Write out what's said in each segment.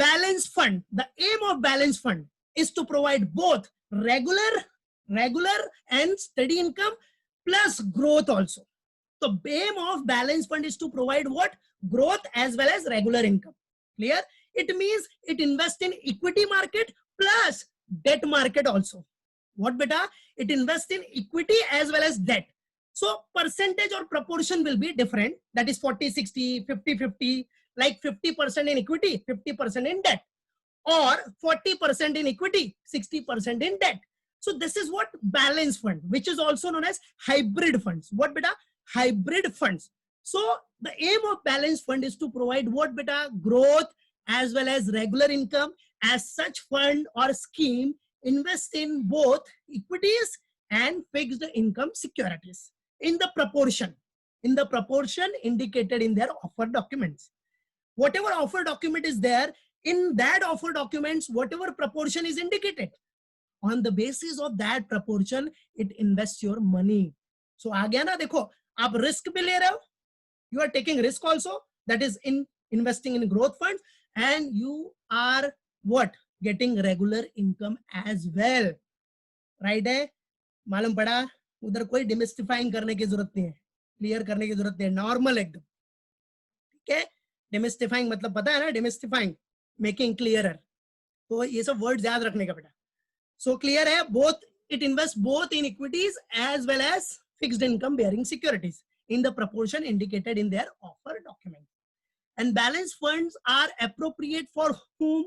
balance fund, the aim of balance fund is to provide both regular and steady income plus growth also. The aim of balance fund is to provide what? Growth as well as regular income. Clear? It means it invests in equity market plus debt market also. What beta? It invests in equity as well as debt. So percentage or proportion will be different. That is 40-60, 50-50, like 50% in equity, 50% in debt, or 40% in equity, 60% in debt. So this is what balance fund, which is also known as hybrid funds. What beta? Hybrid funds. So the aim of balance fund is to provide what beta? Growth as well as regular income. As such fund or scheme invest in both equities and fixed income securities in the proportion indicated in their offer documents. Whatever offer document is there, in that offer documents, whatever proportion is indicated, on the basis of that proportion, it invests your money. So आ गया ना, देखो आप risk भी ले रहे हो, you are taking risk also, that is in investing in growth funds, and you are what? Getting regular income as well. Right है? मालूम पड़ा? उधर कोई डिमिस्टिफाइंग करने की जरूरत नहीं है, क्लियर करने की जरूरत नहीं है, नॉर्मल एकदम. ठीक है? डिमिस्टिफाइंग मतलब पता है ना? डिमिस्टिफाइंग, मेकिंग क्लियरर. तो ये सब वर्ड्स याद रखने का बेटा. So clear है, both it invests both in equities as well as fixed income bearing securities in the proportion indicated in their offer document. And balance funds are appropriate for whom?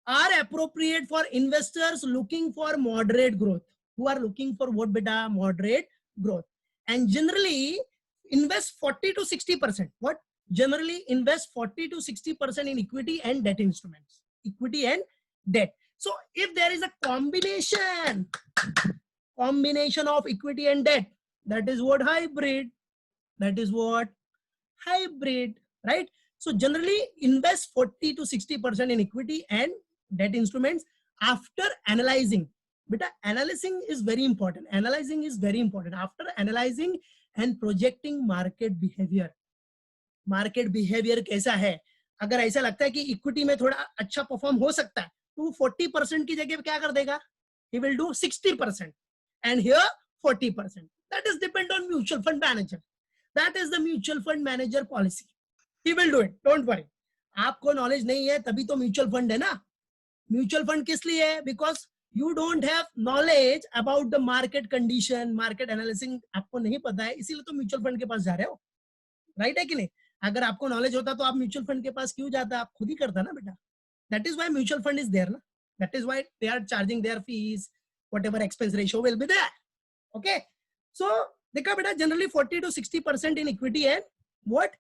Are appropriate for investors looking for moderate growth, who are looking for what beta? Moderate growth, and generally invest 40 to 60%. What? Generally invest 40 to 60% in equity and debt instruments. Equity and debt. So if there is a combination of equity and debt, that is what? Hybrid. That is what? Hybrid, right? So generally invest 40 to 60% in equity and debt instruments after analyzing. But analyzing is very important. Analyzing is very important. After analyzing and projecting market behavior. Market behavior कैसा है? अगर ऐसा लगता है कि equity में थोड़ा अच्छा परफॉर्म हो सकता है, तो 40% की जगह क्या कर देगा? He will do 60%, and here 40%. That is depend on mutual fund manager. That is the mutual fund manager policy. He will do it. Don't worry. आपको नॉलेज नहीं है तभी तो म्यूचुअल फंड है ना. म्यूचुअल फंड किस लिए है? Because you don't have knowledge about the market condition, market analysis आपको नहीं पता है, इसीलिए तो म्यूचुअल फंड के पास जा रहे हो. राइट है कि नहीं? अगर आपको नॉलेज होता तो आप म्यूचुअल फंड के पास क्यों जाता? आप खुद ही करता ना बेटा. That is why mutual fund is there, na? That is why they are charging their fees, whatever expense ratio will be there. Okay. So देखा बेटा, generally 40 to 60% in equity and what?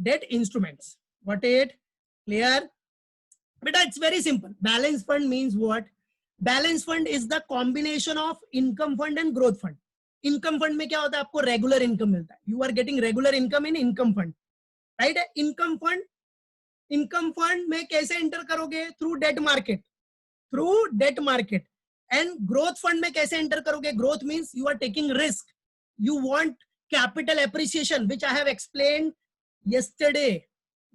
Debt instruments. Got it? Clear? Beta, it's very simple. Balance fund means what? Balance fund is the combination of income fund and growth fund. Income fund में क्या होता है? आपको regular income मिलता है. You are getting regular income in income fund. Right? Income fund में कैसे enter करोगे? Through debt market. And growth fund में कैसे एंटर करोगे? Growth means you are taking risk, you want capital appreciation, which I have explained yesterday.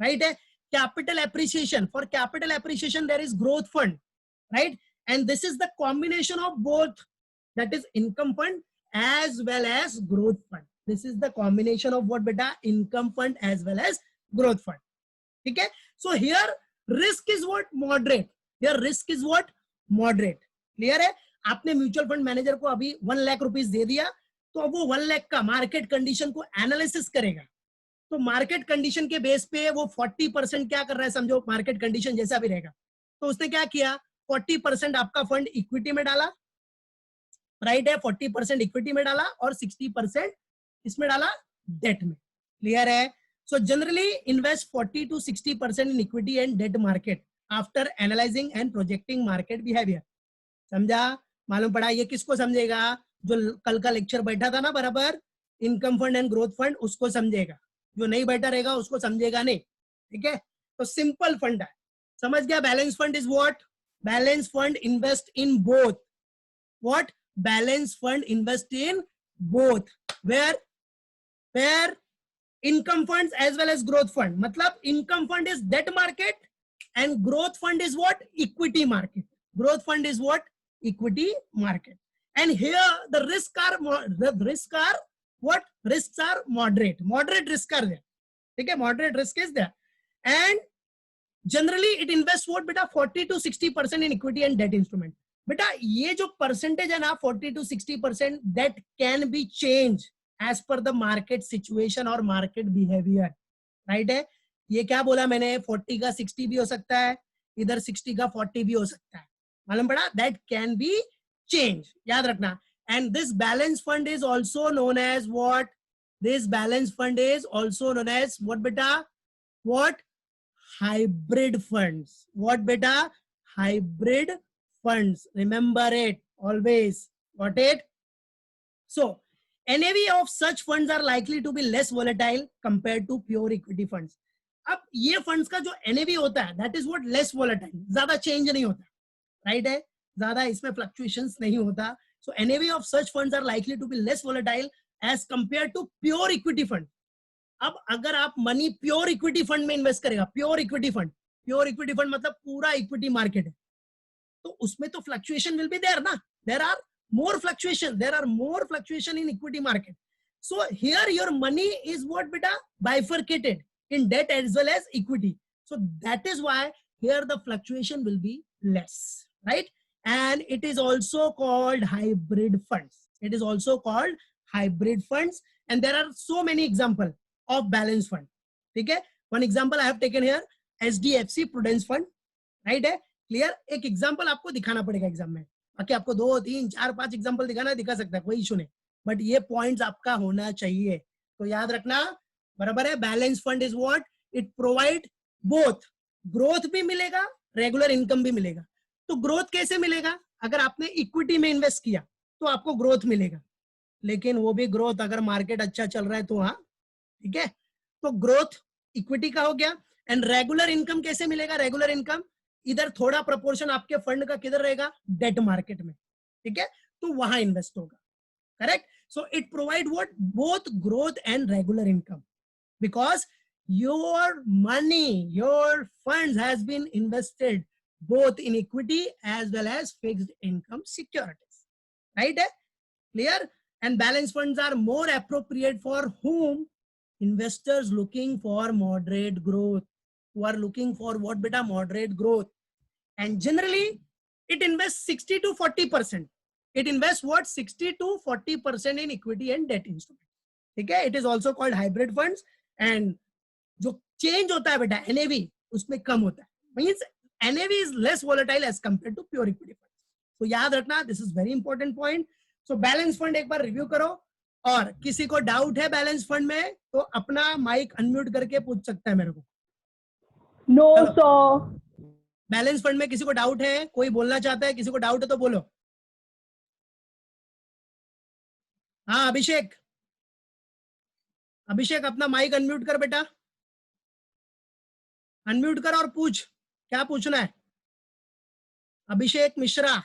Right है? Capital appreciation, for capital appreciation there is growth fund, right? And this is the combination of both, that is income fund as well as growth fund. This is the combination of what beta? Income fund as well as growth fund. Okay? So here risk is what? Moderate. Here risk is what? Moderate. Clear है? आपने mutual fund manager को अभी 1 lakh rupees दे दिया, तो अब वो 1 लाख का market condition को एनालिसिस करेगा. तो मार्केट कंडीशन के बेस पे वो 40% क्या कर रहा है? समझो मार्केट कंडीशन जैसा भी रहेगा, तो उसने क्या किया? 40% आपका फंड इक्विटी में डाला, राइट है? 40% इक्विटी में डाला और 60% इसमें डाला डेट में. क्लियर है? So generally invest 40 to 60% in equity and debt market after analysing and projecting market behaviour. समझा? मालूम पड़ा? ये किसको समझेगा? जो कल का लेक्चर बैठा था ना बराबर, income fund and growth fund, उसको समझेगा. जो नहीं बैठा रहेगा उसको समझेगा नहीं. ठीक है? तो सिंपल फंड है. समझ गया? Balance fund is what? Balance fund invest in both. What? Balance fund invest in both. Where income funds as well as growth fund. मतलब income fund is debt market and growth fund is what? Equity market. Growth fund is what? Equity market. And here the risks are what? Risks are moderate. Moderate risk are there. Okay, moderate risk is there. And generally it invests what beta 40 to 60% in equity and debt instrument. बेटा ये जो percentage है ना 40 to 60% that can be changed as per the market situation और market behavior, right है? ये क्या बोला मैंने, 40 का 60 भी हो सकता है, इधर 60 का 40 भी हो सकता है, मालूम पड़ा? That can be changed, याद रखना. And this balance fund is also known as what? This balance fund is also known as what beta? What? Hybrid funds. What beta? Hybrid funds. Remember it always. Got it? So NAV of such funds are likely to be less volatile compared to pure equity funds. अब ये funds का जो NAV होता है, that is what less volatile, ज्यादा change नहीं होता, right है? ज्यादा इसमें fluctuations नहीं होता. So NAV of such funds are likely to be less volatile as compared to pure equity fund. अब अगर आप मनी प्योर इक्विटी फंड में इन्वेस्ट करेगा, प्योर इक्विटी फंड मतलब पूरा इक्विटी मार्केट है, तो उसमें तो फ्लक्चुएशन विल बी देयर ना. There are more fluctuation in equity market. So here your money is what बेटा? Bifurcated in debt as well as equity. So that is why here the fluctuation will be less, right? And it is also called hybrid funds. And there are so many example of balance fund. ठीक है, one example I have taken here, HDFC Prudence Fund, right है, clear? एक example आपको दिखाना पड़ेगा exam में, बाकी आपको 2, 3, 4, 5 एग्जाम्पल दिखा सकता है, कोई इशू नहीं, बट ये पॉइंट्स आपका होना चाहिए, तो याद रखना, बराबर है? Balance fund is what? It provide both, growth भी मिलेगा, रेगुलर इनकम भी मिलेगा. तो ग्रोथ कैसे मिलेगा? अगर आपने इक्विटी में इन्वेस्ट किया तो आपको ग्रोथ मिलेगा, लेकिन वो भी ग्रोथ अगर मार्केट अच्छा चल रहा है तो, हाँ ठीक है, तो ग्रोथ इक्विटी का हो गया. एंड रेगुलर इनकम कैसे मिलेगा? रेगुलर इनकम इधर थोड़ा प्रोपोर्शन आपके फंड का किधर रहेगा? डेट मार्केट में, ठीक है, तो वहां इन्वेस्ट होगा, correct? So it provide what? Both growth and regular income, because your money, your funds has been invested both in equity as well as fixed income securities, right? Clear? And balance funds are more appropriate for whom? Investors looking for moderate growth, who are looking for what beta? Moderate growth. And generally it invests 60 to 40%. It invests what? 60 to 40% in equity and debt instruments. Okay, it is also called hybrid funds. And जो change होता है बेटा NAV उसमें कम होता है, means NAV is less volatile as compared to pure equity funds. So याद रखना, this is very important point. So balance fund एक बार रिव्यू करो, और किसी को डाउट है बैलेंस फंड में तो अपना माइक अनम्यूट करके पूछ सकता है मेरे को. No sir. बैलेंस फंड में किसी को डाउट है? कोई बोलना चाहता है? किसी को डाउट है तो बोलो. हाँ अभिषेक, अपना माइक अनम्यूट कर बेटा, अनम्यूट कर और पूछ, क्या पूछना है? Abhishek Mishra,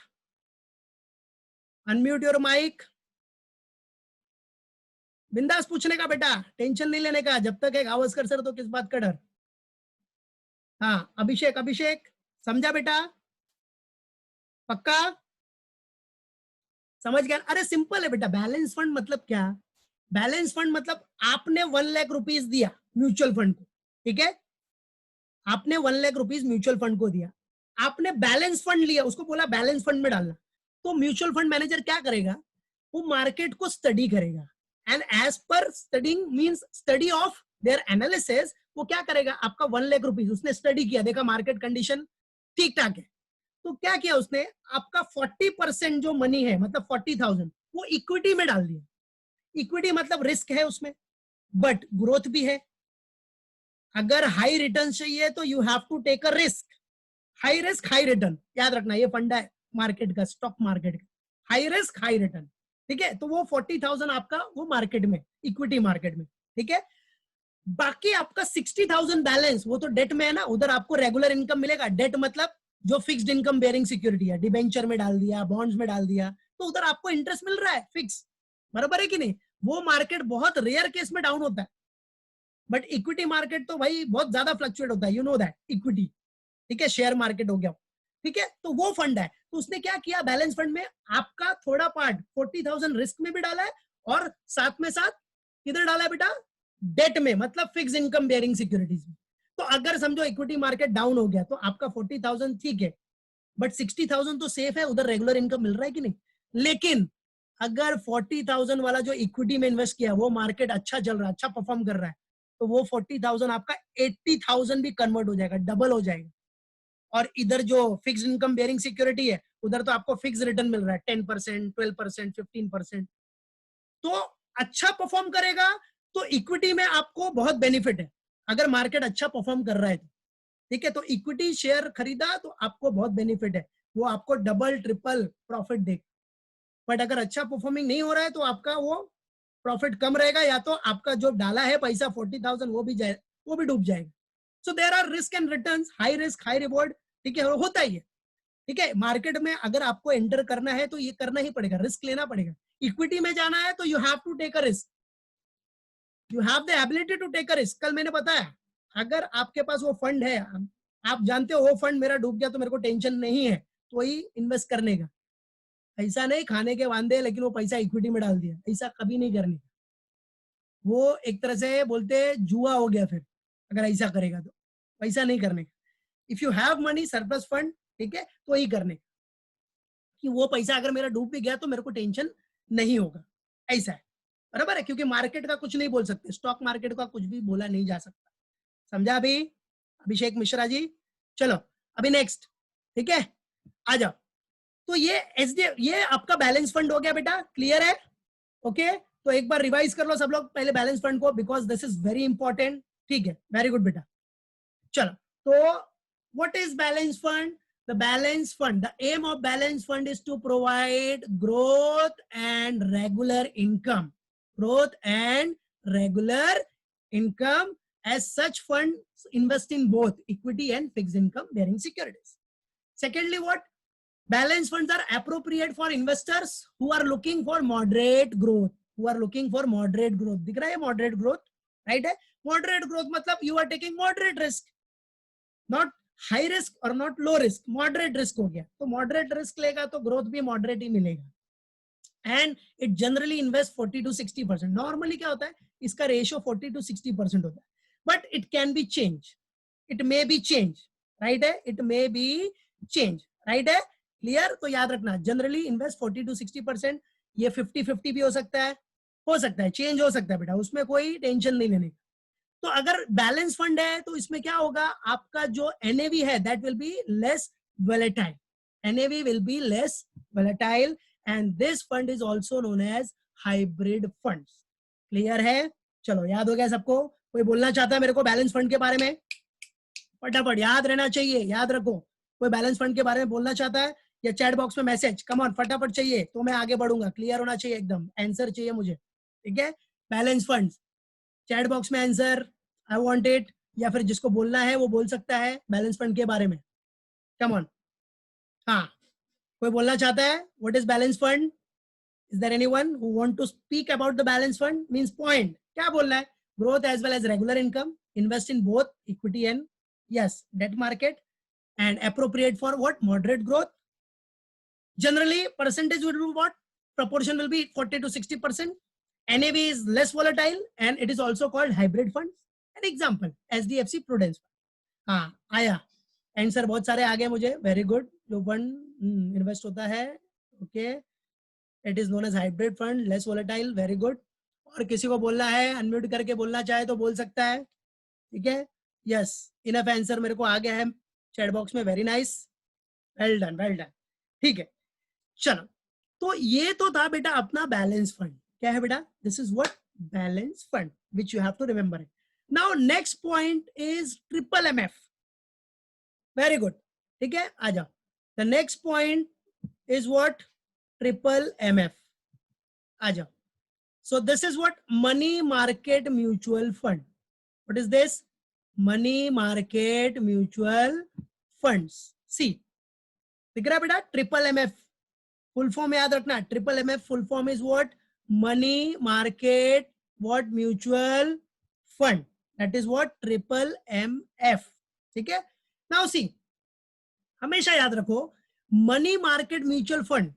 unmute your mic. बिंदास पूछने का बेटा, टेंशन नहीं लेने का, जब तक एक गावस्कर सर तो किस बात का डर. हाँ अभिषेक समझा बेटा? पक्का समझ गया? अरे सिंपल है बेटा. बैलेंस फंड मतलब क्या? बैलेंस फंड मतलब आपने 1 लाख रुपीस दिया म्यूचुअल फंड को, ठीक है, आपने 1 लाख रुपीस म्यूचुअल फंड को दिया, आपने बैलेंस फंड लिया, उसको बोला बैलेंस फंड में डालना, तो म्यूचुअल फंड मैनेजर क्या करेगा? वो मार्केट को स्टडी करेगा, and as per studying means study of their analysis, वो क्या करेगा? आपका 1 लाख रुपीस उसने स्टडी किया, देखा मार्केट कंडीशन ठीक ठाक है, तो क्या किया उसने? आपका 40% जो मनी है, मतलब 40,000, वो इक्विटी में डाल दिया. इक्विटी मतलब रिस्क है उसमें, बट ग्रोथ भी है. अगर हाई रिटर्न चाहिए तो you have to take a risk. High risk high return, याद रखना, ये फंडा है मार्केट का, स्टॉक मार्केट का. हाई रिस्क हाई रिटर्न, ठीक है. तो वो 40,000 आपका वो मार्केट में, इक्विटी मार्केट में, ठीक है. बाकी आपका 60,000 बैलेंस, वो तो डेट में है ना, उधर आपको रेगुलर इनकम मिलेगा. डेट मतलब जो फिक्स्ड इनकम बेयरिंग सिक्योरिटी है, डिबेंचर में डाल दिया, बॉन्ड्स में डाल दिया, तो उधर आपको इंटरेस्ट मिल रहा है फिक्स, बराबर है कि नहीं? वो मार्केट बहुत रेयर केस में डाउन होता है, बट इक्विटी मार्केट तो भाई बहुत ज्यादा फ्लक्चुएट होता है, यू नो दैट. इक्विटी ठीक है, शेयर मार्केट हो गया, ठीक है, तो वो फंड है। तो उसने क्या किया, बैलेंस फंड में आपका थोड़ा पार्ट 40,000 रिस्क में भी डाला है और साथ में साथ किधर डाला है बेटा, डेट में, मतलब फिक्स इनकम बेयरिंग सिक्योरिटीज में। तो अगर समझो इक्विटी मार्केट डाउन हो गया तो आपका 40,000 ठीक है, बट 60,000 तो सेफ है, उधर रेगुलर इनकम मिल रहा है कि नहीं। लेकिन अगर 40,000 वाला जो इक्विटी में इन्वेस्ट किया वो मार्केट अच्छा चल रहा है, अच्छा परफॉर्म कर रहा है, तो वो 40,000 आपका 80,000 भी कन्वर्ट हो जाएगा, डबल हो जाएगा। और इधर जो फिक्स इनकम बेयरिंग सिक्योरिटी है उधर तो आपको फिक्स रिटर्न मिल रहा है 10%, 12%, 15%। तो अच्छा परफॉर्म करेगा तो इक्विटी में आपको बहुत बेनिफिट है, अगर मार्केट अच्छा परफॉर्म कर रहा है तो, ठीक है। तो इक्विटी शेयर खरीदा तो आपको बहुत बेनिफिट है, वो आपको डबल ट्रिपल प्रॉफिट देगा। बट अगर अच्छा परफॉर्मिंग नहीं हो रहा है तो आपका वो प्रॉफिट कम रहेगा, या तो आपका जो डाला है पैसा 40,000 वो भी जाए, वो भी डूब जाएगा। So there are risk and returns, high risk high reward, ठीक है, होता ही है, ठीक है। मार्केट में अगर आपको एंटर करना है तो ये करना ही पड़ेगा, रिस्क लेना पड़ेगा। इक्विटी में जाना है तो you have to take a risk, you have the ability to take a risk. कल मैंने बताया, अगर आपके पास वो फंड है, आप जानते हो वो फंड मेरा डूब गया तो मेरे को टेंशन नहीं है, तो वही इन्वेस्ट करने का, ऐसा नहीं खाने के वांदे लेकिन वो पैसा इक्विटी में डाल दिया, ऐसा कभी नहीं करने। वो एक तरह से बोलते जुआ हो गया फिर, अगर ऐसा करेगा तो पैसा नहीं करने का। If you have money surplus fund, ठीक है, तो वही करने का, कि वो पैसा अगर मेरा डूब भी गया तो मेरे को टेंशन नहीं होगा, ऐसा है, बराबर है। क्योंकि मार्केट का कुछ नहीं बोल सकते, स्टॉक मार्केट का कुछ भी बोला नहीं जा सकता, समझा अभी अभिषेक मिश्रा जी। चलो अभी नेक्स्ट, ठीक है, आ जाओ। तो ये आपका बैलेंस फंड हो गया बेटा, क्लियर है, ओके। तो एक बार रिवाइज कर लो सब लोग पहले बैलेंस फंड को, because this is very important, ठीक है, वेरी गुड बेटा। चलो, तो what is balance fund? The balance fund, the aim of balance fund is to provide growth and regular income, growth and regular income. As such, funds invest in both equity and fixed income bearing securities. Secondly, what? Balance funds are appropriate for investors who are looking for moderate growth, who are looking for moderate growth. दिख रहा है moderate growth, right है? Moderate growth मतलब you are taking moderate risk, not high risk और not low risk, moderate risk हो गया। तो moderate risk लेगा तो ग्रोथ भी मॉडरेट ही मिलेगा। And it generally invest 40 to 60%। Normally क्या होता है, इसका रेशियो 40 to 60% होता है, but it can be change, it may be change, right है, it may be change, right है, क्लियर। तो याद रखना, जनरली इन्वेस्ट 40 to 60%, ये 50-50 भी हो सकता है, चेंज हो सकता है बेटा, उसमें कोई टेंशन नहीं लेने। तो अगर बैलेंस फंड है तो इसमें क्या होगा, आपका जो एनएवी है that will be less volatile, NAV will be less volatile, and this fund is also known as hybrid funds. Clear है? चलो याद हो गया सबको? कोई बोलना चाहता है मेरे को बैलेंस फंड के बारे में? फटाफट याद रहना चाहिए, याद रखो। कोई बैलेंस फंड के बारे में बोलना चाहता है या चैट बॉक्स में मैसेज, कम ऑन फटाफट चाहिए तो मैं आगे बढ़ूंगा। क्लियर होना चाहिए एकदम, आंसर चाहिए मुझे, ठीक है। बैलेंस फंड चैट बॉक्स में आंसर, आई वांट इट, या फिर जिसको बोलना है वो बोल सकता है बैलेंस फंड के बारे में, कम ऑन। हाँ, कोई बोलना चाहता है what is balance fund? Is there anyone who want to speak about the balance fund? Means point क्या बोलना है? Growth as well as regular income, invest in both equity and yes debt market, and appropriate for what? Moderate growth. Generally percentage will be what? Proportion will be 40 to 60%. NAV is less volatile and it is also called hybrid funds. An example, SDFC Prudence. हाँ आया answer, बहुत सारे आ गए मुझे, very good. जो fund invest होता है, okay, it is known as hybrid fund, less volatile, very good. और किसी को बोलना है, अनम्यूट करके बोलना चाहे तो बोल सकता है, ठीक है। यस, इनफ आंसर मेरे को आ गया है चैट बॉक्स में, very nice, well done, well done, ठीक है। चलो, तो ये तो था बेटा अपना बैलेंस फंड। क्या है बेटा? This is what? Balance fund, which you have to remember it. Now next point is triple MF, very good, ठीक है, आ जाओ। The next point is what? Triple MF, आ जाओ। So this is what? Money market mutual fund. What is this? Money market mutual funds. See, दिख रहा है बेटा? ट्रिपल एमएफ फुल फॉर्म याद रखना, triple MF full form is what? Money market what? Mutual fund, that is what? Triple MF, ठीक है। Now see, हमेशा याद रखो, मनी मार्केट म्यूचुअल फंड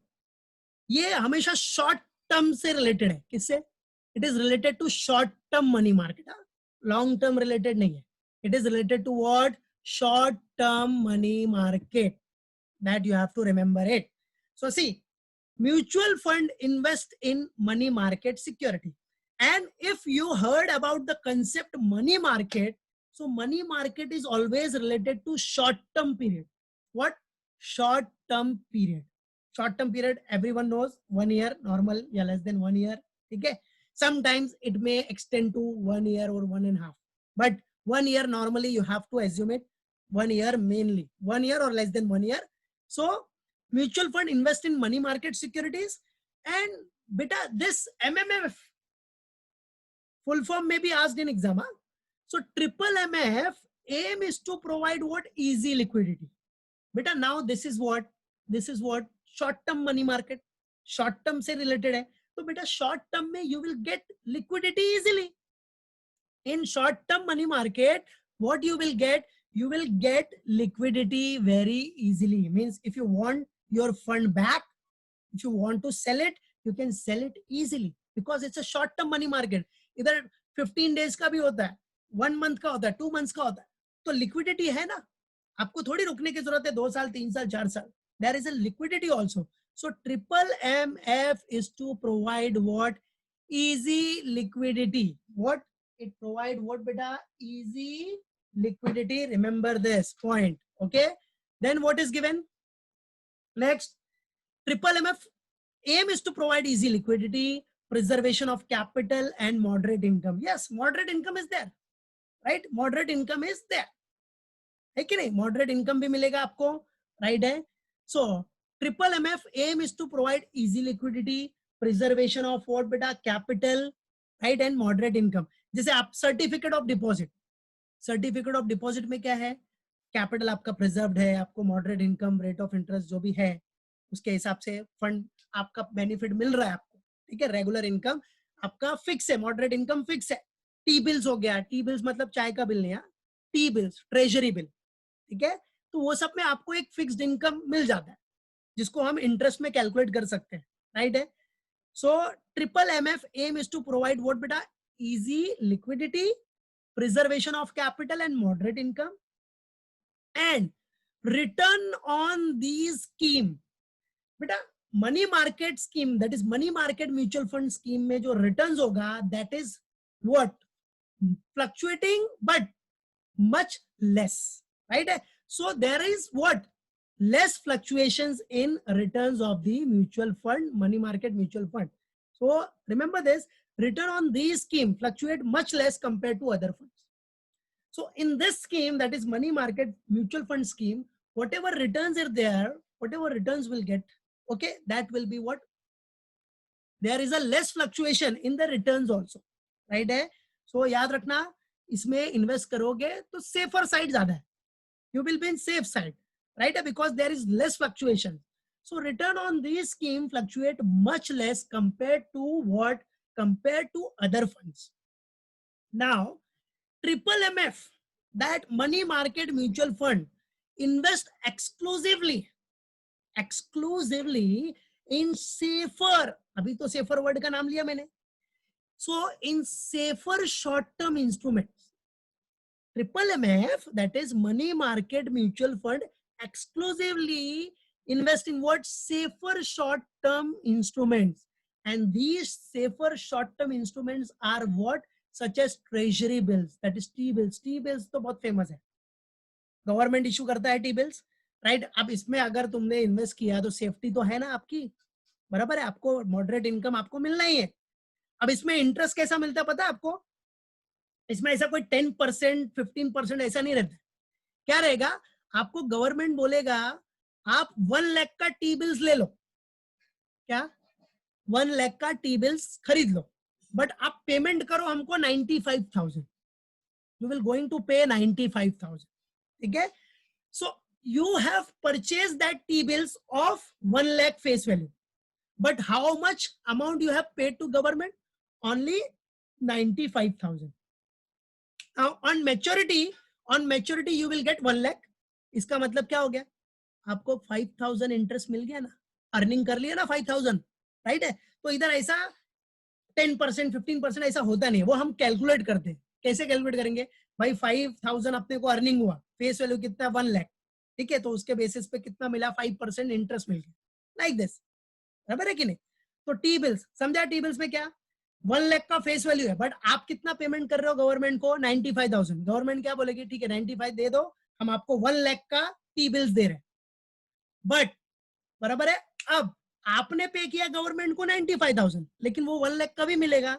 ये हमेशा शॉर्ट टर्म से रिलेटेड है. किससे? It is related to short term money market. Long term related नहीं है. It is related to what? Short term money market. That you have to remember it. So see, mutual fund invest in money market security. And if you heard about the concept money market, so money market is always related to short term period. What? Short term period. Short term period, everyone knows, 1 year normal, yeah, less than 1 year. Okay. Sometimes it may extend to 1 year or 1.5, but 1 year normally you have to assume it. 1 year mainly, 1 year or less than 1 year. So mutual fund invest in money market securities. And beta, this MMF full form may be asked in exam. So triple MF aim is to provide what? Easy liquidity. Beta, now this is what short term money market, short term से related है. तो बेटा short term में you will get liquidity easily. In short term money market, what you will get? You will get liquidity very easily. Means if you want your fund back, if you want to sell it, you can sell it easily because it's a short term money market. इधर 15 days का भी होता है, 1 month का होता है, 2 months का होता है. तो liquidity है ना, आपको थोड़ी रुकने की जरूरत है 2 साल 3 साल 4 साल. There is a liquidity also. So triple MF is to provide what? Easy liquidity. What? It provide what beta? Easy liquidity. Remember this point. Okay. Then what is given? Next, triple MF aim is to provide easy liquidity, preservation of capital and moderate income. Yes, moderate income is there, right? Moderate income is there. है कि नहीं? Moderate income भी मिलेगा आपको, right है? So triple MF aim is to provide easy liquidity, preservation of what beta? Capital, right? And moderate income. जैसे आप certificate of deposit, certificate of deposit में क्या है? कैपिटल आपका प्रिजर्व्ड है, आपको moderate income, rate of interest जो भी है उसके हिसाब से फंड आपका बेनिफिट मिल रहा है आपको. ठीक है. रेगुलर इनकम आपका फिक्स है, मॉडरेट इनकम फिक्स है. टी बिल्स हो गया, टी बिल्स मतलब चाय का बिल नहीं है, टी बिल्स, ट्रेजरी बिल. ठीक है. तो वो सब में आपको एक फिक्स्ड इनकम मिल जाता है जिसको हम इंटरेस्ट में कैलकुलेट कर सकते हैं. राइट है. So triple MF M is to provide what बेटा? Easy liquidity, preservation of capital and moderate income, and return on these scheme. बेटा money market scheme, that is money market mutual fund scheme में जो returns होगा, that is what? Fluctuating but much less, right? So there is what? Less fluctuations in returns of the mutual fund, money market mutual fund. So remember this, return on these scheme fluctuate much less compared to other funds. So in this scheme, that is money market mutual fund scheme, whatever returns are there, whatever returns will get, okay, that will be what? There is a less fluctuation in the returns also, right? So याद रखना, इसमें invest करोगे तो safer side ज़्यादा है. You will be in safe side, right? Because there is less fluctuation. So return on these scheme fluctuate much less compared to what? Compared to other funds. Now, triple MF, that money market mutual fund, invest exclusively in safer, अभी तो safer word का नाम लिया मैंने. So in safer short term instruments. Triple MF, that is money market mutual fund, exclusively invest in what? Safer short term instruments. And these safer short term instruments are what? Such as treasury bills, that is T bills. T bills तो बहुत famous है, government issue करता है T bills, right? अब इसमें अगर तुमने invest किया तो सेफ्टी तो है ना आपकी, बराबर है, आपको मॉडरेट इनकम आपको मिलना ही है. अब इसमें इंटरेस्ट कैसा मिलता है पता है आपको? इसमें ऐसा कोई 10% 15% ऐसा नहीं रहता. क्या रहेगा? आपको गवर्नमेंट बोलेगा आप 1 लाख का टी बिल्स ले लो. क्या? 1 लाख का टी बिल्स खरीद लो, बट आप पेमेंट करो हमको 95,000. यू विल गोइंग टू पे 95,000. ठीक है. So you have purchase that T bills of 1 lakh face value, but how much amount you have paid to government? Only 95,000. Now on maturity you will get 1 lakh. इसका मतलब क्या हो गया? आपको 5,000 interest मिल गया ना, अर्निंग कर लिया ना 5,000, राइट है। तो इधर ऐसा 10% 15% ऐसा होता नहीं, वो हम कैलकुलेट करते हैं। कैसे कैलकुलेट करेंगे भाई, 5,000 अपने को अर्निंग हुआ, फेस वैल्यू कितना 1 लाख, ठीक है, तो उसके बेसिस पे कितना मिला 5% इंटरेस्ट मिल गया, लाइक दिस, बराबर है कि नहीं। तो टी बिल्स समझा, टी बिल्स में क्या 1 लाख का फेस वैल्यू है, बट आप कितना पेमेंट कर रहे हो गवर्नमेंट को 95,000। गवर्नमेंट क्या बोलेगी, ठीक है 95 दे दो, हम आपको 1 लाख का टी बिल्स दे रहे हैं, बट बराबर है। अब आपने पे किया गवर्नमेंट को 95,000, लेकिन वो 1 लाख का भी मिलेगा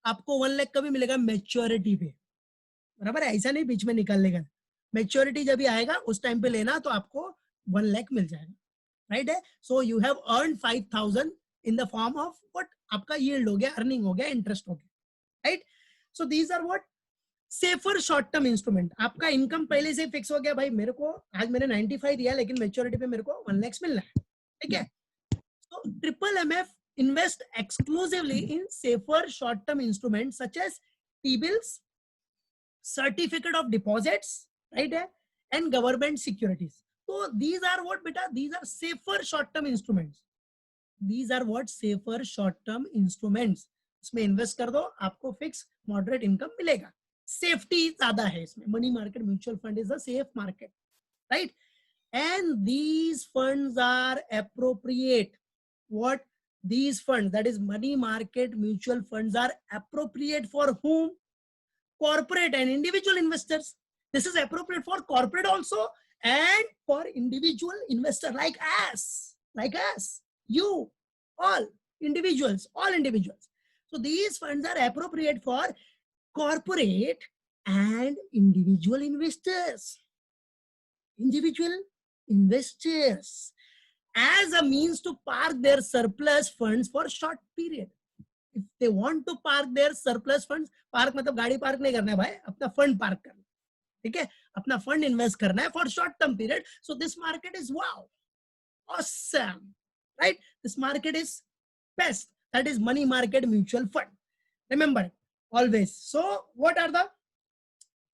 आपको, 1 लाख का भी मिलेगा मैच्योरिटी पे, बराबर है, ऐसा नहीं बीच में निकाल लेगा। मैच्योरिटी जब भी आएगा उस टाइम पे लेना, तो आपको 1 लाख मिल जाएगा, राइट है। So you have earn 5,000 in the form of what, आपका यील्ड हो गया, अर्निंग हो गया, इंटरेस्ट हो गया, right. So these are what safer short term instrument. आपका इनकम पहले से फिक्स हो गया, भाई मेरे को आज मैंने 95 दिया, लेकिन मैच्योरिटी पे मेरे को 1 लाख मिलना है, ठीक है। So triple MF invest exclusively in safer short-term instruments such as T-bills, certificate of deposits, right, and government securities. So these are what beta? These are safer short-term instruments. These are what safer short-term instruments. इसमें invest कर दो, आपको fix moderate income मिलेगा, safety ज्यादा है इसमें। Money market mutual fund is a safe market, right. And these funds are appropriate. What these funds, that is money market mutual funds, are appropriate for whom? Corporate and individual investors. This is appropriate for corporate also and for individual investor like us, you, all individuals. So these funds are appropriate for corporate and individual investors as a means to park their surplus funds for short period. If they want to park their surplus funds, park मतलब गाड़ी park नहीं करना है भाई, अपना fund park करना, ठीक है, अपना फंड इन्वेस्ट करना है for short term period. So this market is wow, awesome, right? This market is best. That is money market mutual fund. Remember always. So what are the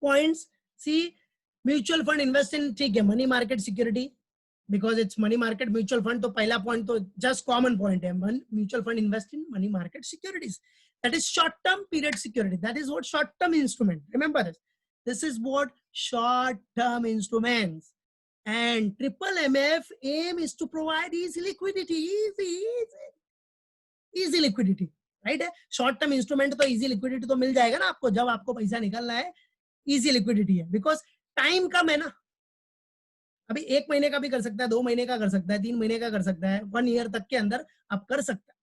points? See, mutual fund invest in, ठीक है, money market security, because it's money market mutual fund, तो पहला point तो just common point है, mutual fund invest in money market securities, that is short term period security, that is what short term instrument, remember this is what short term instruments. And triple MF aim is to provide easy liquidity, easy liquidity, right है। short term instrument तो easy liquidity तो मिल जाएगा ना आपको, जब आपको पैसा निकालना है easy liquidity है, because टाइम कम है ना, अभी 1 महीने का भी कर सकता है, 2 महीने का कर सकता है, 3 महीने का कर सकता है, 1 ईयर तक के अंदर आप कर सकता है,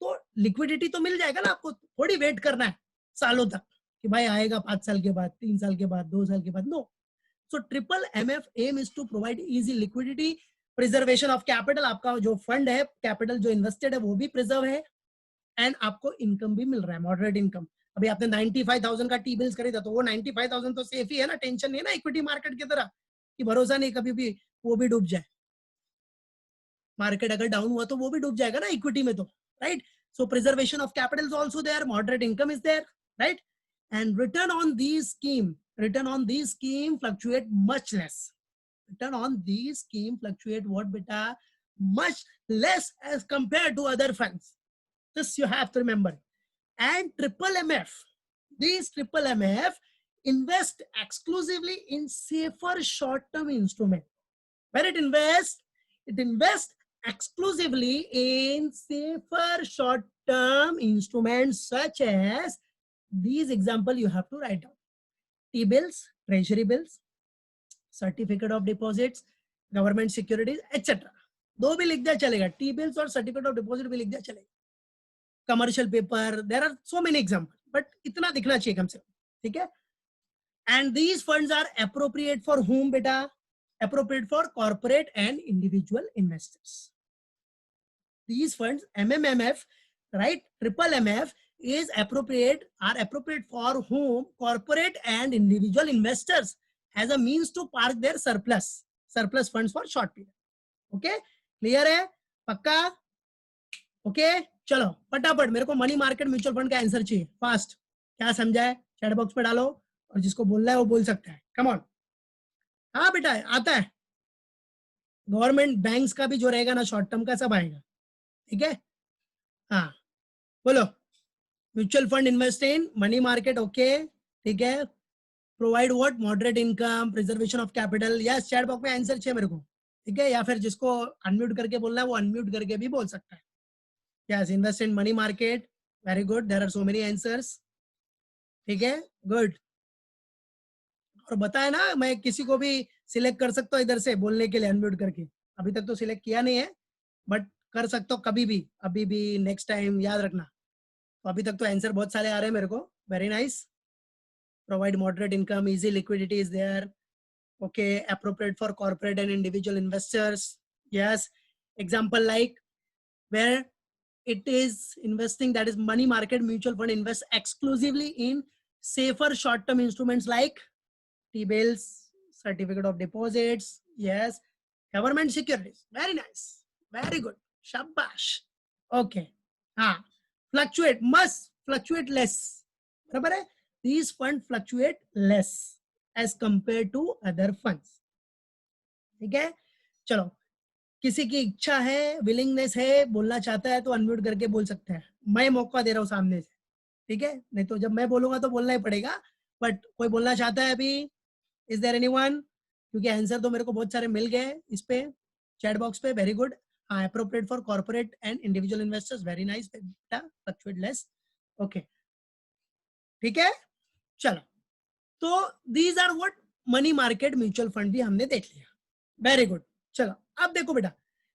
तो लिक्विडिटी तो मिल जाएगा ना आपको, थोड़ी वेट करना है सालों तक कि भाई आएगा 5 साल के बाद, 3 साल के बाद, 2 साल के बाद, no. So triple MF M is to provide easy liquidity, preservation of capital, आपका जो फंड है, कैपिटल जो इन्वेस्टेड है वो भी प्रिजर्व है, एंड आपको इनकम भी मिल रहा है, मॉडरेट इनकम। अभी आपने 95,000 का टी बिल्स खरीदा, तो वो 95,000 तो सेफ ही है ना, टेंशन नहीं है ना इक्विटी मार्केट की तरह कि भरोसा नहीं कभी भी वो भी डूब जाए, मार्केट अगर डाउन हुआ तो वो भी डूब जाएगा ना इक्विटी में तो, right. So preservation of capital is also there, moderate income is there, right. And return on this scheme fluctuate much less, return on these scheme fluctuate what beta, much less as compared to other funds. This you have to remember. And triple MF, these triple MF invest exclusively in safer short term instrument. Where it invests exclusively in safer short term instruments such as these example you have to write down: T-bills, treasury bills, certificate of deposits, government securities etcetera. दो भी लिख दिया चलेगा, T bills और certificate of deposit भी लिख दिया चलेगा, commercial paper, there are so many example, but इतना दिखना चाहिए कम से कम, ठीक है। And these funds are appropriate for whom बेटा, appropriate for corporate and individual investors. these funds MMMF, right, triple MF is are appropriate for whom? Corporate and individual investors as a means to park their surplus funds for short period. Okay, clear है, पक्का? Okay, चलो फटाफट मेरे को money market mutual fund का answer चाहिए, fast. क्या समझा है चैट बॉक्स में डालो, और जिसको बोलना है वो बोल सकता है, कम ऑन। हाँ बेटा आता है, गवर्नमेंट बैंक्स का भी जो रहेगा ना शॉर्ट टर्म का सब आएगा, ठीक है। हाँ बोलो, mutual fund invest in money market, okay ठीक है। Provide what, moderate income, preservation of capital, yes chat box में आंसर चाहिए मेरे को, ठीक है, या फिर जिसको अनम्यूट करके बोलना है वो अनम्यूट करके भी बोल सकता है। Yes invest in money market, very good, there are so many answers, ठीक है गुड। और बताया ना मैं किसी को भी सिलेक्ट कर सकता हूँ इधर से बोलने के लिए अनम्यूट करके, अभी तक तो सिलेक्ट किया नहीं है बट कर सकता हूँ कभी भी, अभी भी, नेक्स्ट टाइम याद रखना। तो अभी तक तो आंसर बहुत सारे आ रहे हैं मेरे को, very nice. Provide moderate income, easy liquidity is there, okay, appropriate for corporate and individual investors, yes. Example like where it is investing, that is money market mutual fund invest exclusively in safer short term instruments like T-bills, certificate of deposits, yes, government securities, very nice, very good, shabash, okay. हाँ, fluctuate, must fluctuate less, बराबर है, these fund fluctuate less as compared to other funds, ठीक है। चलो, किसी की इच्छा है, विलिंगनेस है, बोलना चाहता है तो अनम्यूट करके बोल सकते हैं, मैं मौका दे रहा हूँ सामने से, ठीक है, नहीं तो जब मैं बोलूंगा तो बोलना ही पड़ेगा, बट कोई बोलना चाहता है अभी, इज देयर एनीवन, क्योंकि आंसर तो मेरे को बहुत सारे मिल गए इस पे चैट बॉक्स पे, वेरी गुड। हाँ, appropriate for corporate and individual investors, very nice बेटा, फ्लक्चुएट लेस, ओके ठीक है। चलो, तो these are what, money market mutual fund भी हमने देख लिया, वेरी गुड। चलो अब देखो बेटा,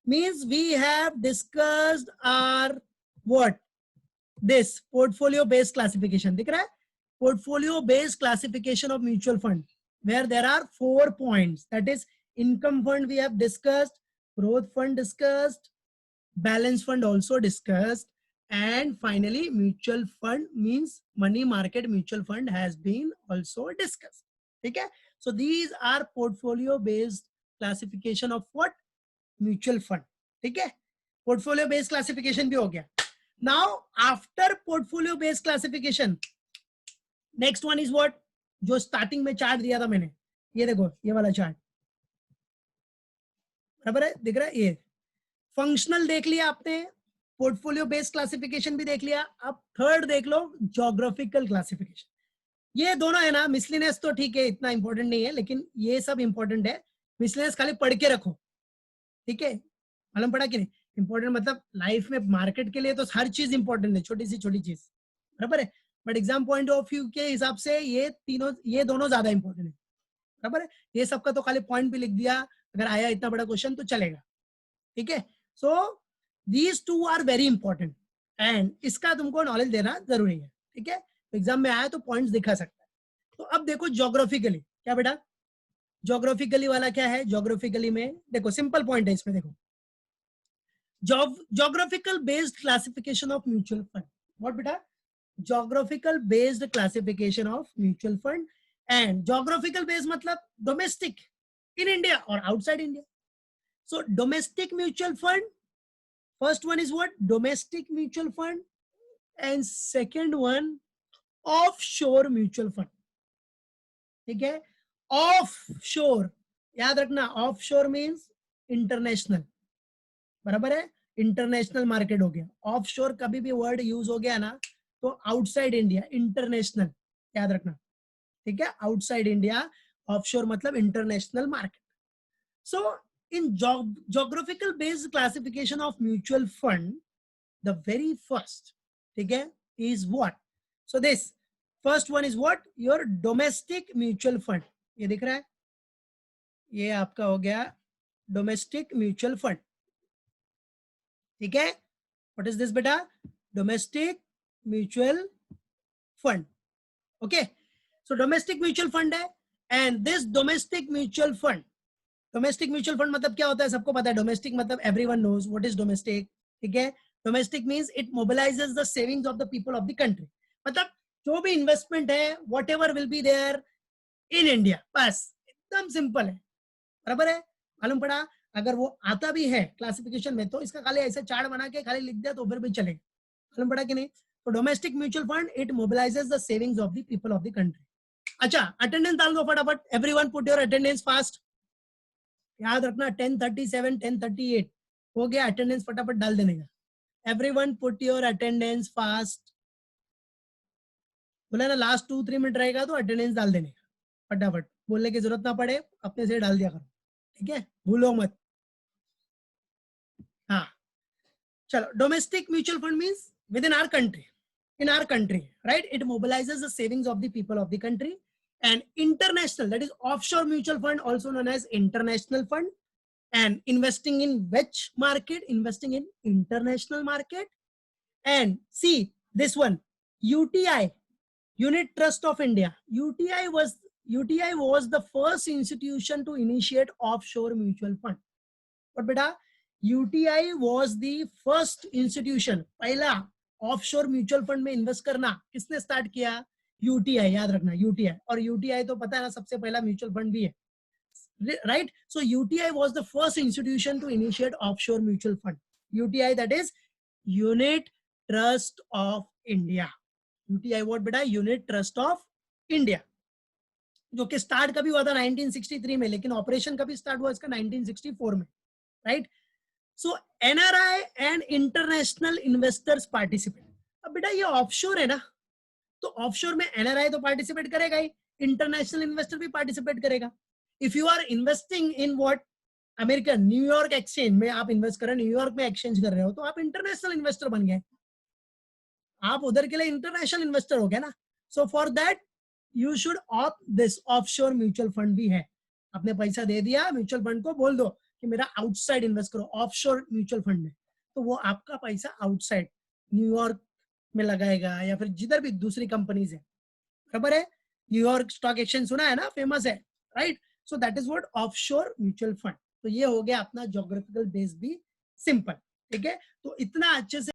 means we have discussed are what, this portfolio based classification, दिख रहा है, portfolio based classification of mutual fund, where there are 4 points, that is income fund we have discussed, growth fund discussed, balance fund also discussed, and finally mutual fund means money market mutual fund has been also discussed, okay. So these are portfolio based classification of what, mutual fund, okay. Portfolio based classification bhi ho gaya. Now after portfolio based classification, next one is what, जो starting में chart दिया था मैंने, ये देखो ये वाला chart, बराबर है, दिख रहा है, ये फंक्शनल देख लिया आपने, पोर्टफोलियो बेस्ड क्लासिफिकेशन भी देख लिया, अब थर्ड देख लो, ज्योग्राफिकल क्लासिफिकेशन। ये दोनों है ना, मिसलिनियस तो ठीक है इतना इंपॉर्टेंट नहीं है, लेकिन ये सब इंपॉर्टेंट है, मिसलिनियस खाली पढ़ के रखो, ठीक है, मालूम पड़ा कि नहीं, इंपॉर्टेंट मतलब लाइफ में मार्केट के लिए तो हर चीज इंपॉर्टेंट है, छोटी सी छोटी चीज, बराबर है, but exam point of view के हिसाब से ये तीनों, ये दोनों ज्यादा इंपॉर्टेंट है, बराबर है। ये सबका तो खाली पॉइंट भी लिख दिया, अगर आया इतना बड़ा क्वेश्चन तो चलेगा, ठीक है। So these two are very important and इसका तुमको नॉलेज देना जरूरी है, ठीक है, एग्जाम में आया तो पॉइंट्स दिखा सकता है। तो अब देखो ज्योग्राफिकली, क्या बेटा ज्योग्राफिकली वाला क्या है, ज्योग्राफिकली में देखो सिंपल पॉइंट है इसमें, देखो geographical based classification of mutual fund, what beta, geographical based classification of mutual fund, and geographical based matlab domestic, in India or outside India. So domestic mutual fund, first one is what, domestic mutual fund, and second one offshore mutual fund, ठीक है। offshore याद रखना, offshore means international, बराबर है, international market हो गया। Offshore कभी भी वर्ड यूज हो गया ना तो आउटसाइड इंडिया, इंटरनेशनल, याद रखना, ठीक है, आउटसाइड इंडिया, ऑफशोर मतलब international market. So in geographical based classification of mutual fund, the very first, ठीक है, is what, so this first one is what, your domestic mutual fund, ये दिख रहा है, ये आपका हो गया डोमेस्टिक म्यूचुअल फंड, ठीक है। व्हाट इज दिस बेटा, domestic mutual fund, okay. So domestic mutual fund है, and this domestic mutual fund, domestic mutual fund मतलब क्या होता है, सबको पता है, डोमेस्टिक मतलब everyone knows what is domestic, ठीक है। Domestic means it mobilises the savings of the people of the country, मतलब जो भी इन्वेस्टमेंट है whatever will be there in India, बस एकदम सिंपल है, बराबर है, मालूम पड़ा। अगर वो आता भी है क्लासिफिकेशन में तो इसका खाली ऐसे चार्ट बना के खाली लिख दिया तो फिर भी चलेगा, मालूम पड़ा कि नहीं। तो domestic mutual fund it mobilises the savings of the people of the country. अच्छा, अटेंडेंस डाल दो फटाफट, everyone put your attendance fast, याद रखना 10:37 10:38 हो गया, अटेंडेंस फटाफट डाल देने का. Everyone put your attendance fast. बोला ना लास्ट 2-3 मिनट रहेगा तो अटेंडेंस डाल देने का फटाफट, बोलने की जरूरत ना पड़े, अपने से डाल दिया करो, ठीक है, भूलो मत. हाँ चलो, domestic mutual fund means within our country, in our country, right? It mobilizes the savings of the people of the country. And international, that is offshore mutual fund, also known as international fund, and investing in which market? Investing in international market. And see this one, UTI, Unit Trust of India. UTI was the first institution to initiate offshore mutual fund. But beta, UTI was the first institution, पहला offshore mutual fund में invest करना किसने start किया? UTI. याद रखना UTI, और UTI तो पता है ना सबसे पहला म्यूचुअल फंड भी है, right? So UTI was the first institution to initiate offshore mutual fund. UTI that is unit trust of India. UTI what बेटा? यूनिट ट्रस्ट ऑफ इंडिया, जो कि स्टार्ट कभी हुआ था 1963 में, लेकिन ऑपरेशन कभी स्टार्ट हुआ इसका 1964 में, right? So NRI and international investors participate. अब बेटा ये ऑफशोर है ना, तो ऑफशोर में NRI तो पार्टिसिपेट करेगा ही, इंटरनेशनल इन्वेस्टर भी पार्टिसिपेट करेगा. If you are investing in what American New York exchange में आप इन्वेस्ट कर रहे हो, न्यूयॉर्क में एक्सचेंज कर रहे हो, तो आप इंटरनेशनल इन्वेस्टर बन गए, आप उधर के लिए इंटरनेशनल इन्वेस्टर हो गए ना. So for that you should opt this offshore mutual fund भी है. आपने पैसा दे दिया म्यूचुअल फंड को, बोल दो कि मेरा आउटसाइड इन्वेस्ट करो ऑफशोर म्यूचुअल फंड में, तो वो आपका पैसा आउटसाइड न्यूयॉर्क में लगाएगा या फिर जिधर भी दूसरी कंपनीज है. बराबर है? न्यूयॉर्क स्टॉक एक्सचेंज सुना है ना, फेमस है, right? So that is what offshore mutual fund. तो ये हो गया अपना ज्योग्राफिकल बेस भी सिंपल, ठीक है? तो इतना अच्छे से